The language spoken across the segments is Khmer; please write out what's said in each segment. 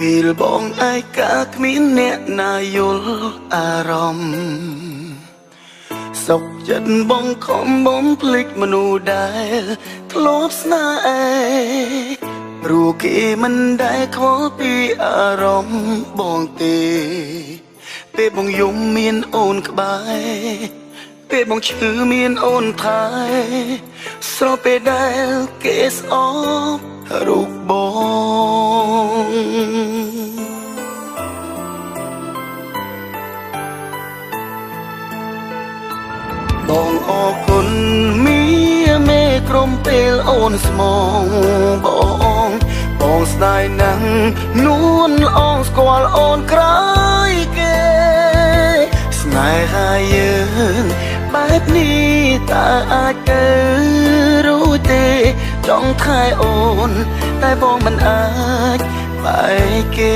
ពេលបងឯកាគ្មានអ្នកណាយល់អារម្មណ៍សុខចិត្តបងខំបំភ្លេចមនុស្សដែលធ្លាប់ស្នេហ៍ព្រោះគេមិនដែលខ្វល់ពីអារម្មណ៍បងទេពេលបងយំមានអូនក្បែរពេលបងឈឺមានអូនថែស្រពេលដែលគេស្អប់រូបបងអរគុណមីមេក្រុមពេលអូនស្មងបងស្ដាយណាស់នួនអងស្គាល់អូនក្រោយគេស្នេហាយើងបែបនេះតើអាចទៅរួចទេចង់ថែអូនតែបងមិនអាចបែកគេ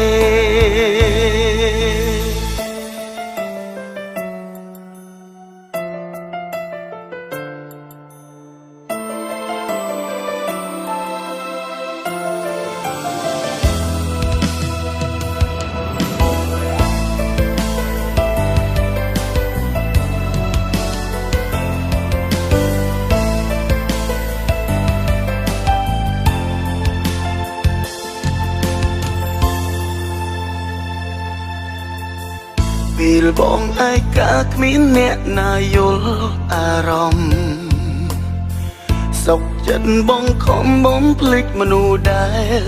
ពេលបងឯកាគ្មានអ្នកណាយល់អារម្មណ៍សុខចិត្តបងខំបំភ្លេចមនុស្សដែល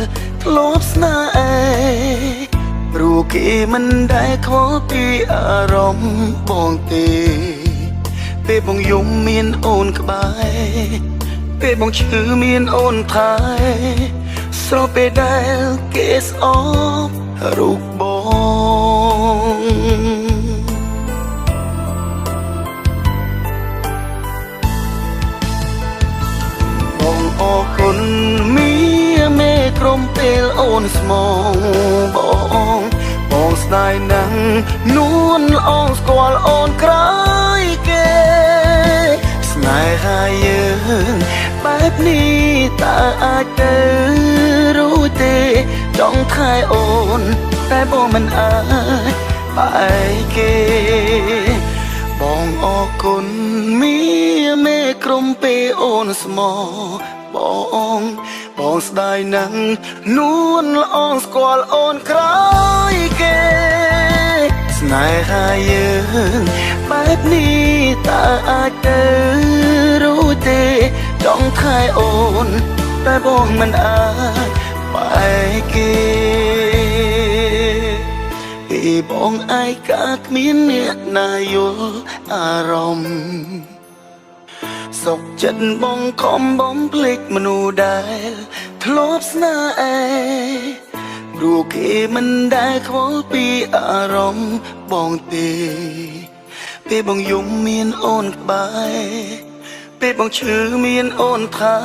ធ្លាប់ស្នេហ៍ព្រោះគេមិនដែលខ្វល់ពីអារម្មណ៍បងទេពេលបងយំមានអូនក្បែរពេលបងឈឺមានអូនថែស្រពេលដែលគេស្អប់រូបបងអរគុណមីមេក្រុមពេលអូនស្មងបងស្ដាយណាស់នួនអងស្គាល់អូនក្រោយគេស្នេហាយើងបែបនេះតើអាចទៅរួចទេចង់ថែអូនតែបងមិនអាចបែកគេបងអរគុណមីមេក្រុមពេលអូនស្មបងស្ដាយណាស់នួនអងស្គាល់អូនក្រោយគេស្នេហាយើងបែបនេះតើអាចទៅរួចទេចង់ថែអូនតែបងមិនអាចបែកគេពីបងឯកាគ្មានអ្នកណាយល់អារម្មណ៍សុខចិត្តបងខំបំភ្លេចមនុស្សដែលធ្លាប់ស្នេហ៍ព្រោះគេមិនដែលខ្វល់ពីអារម្មណ៍បងទេពេលបងយំមានអូនក្បែរពេលបងឈឺមានអូនថែ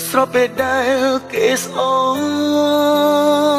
ស្រពេលដែលគេស្អប់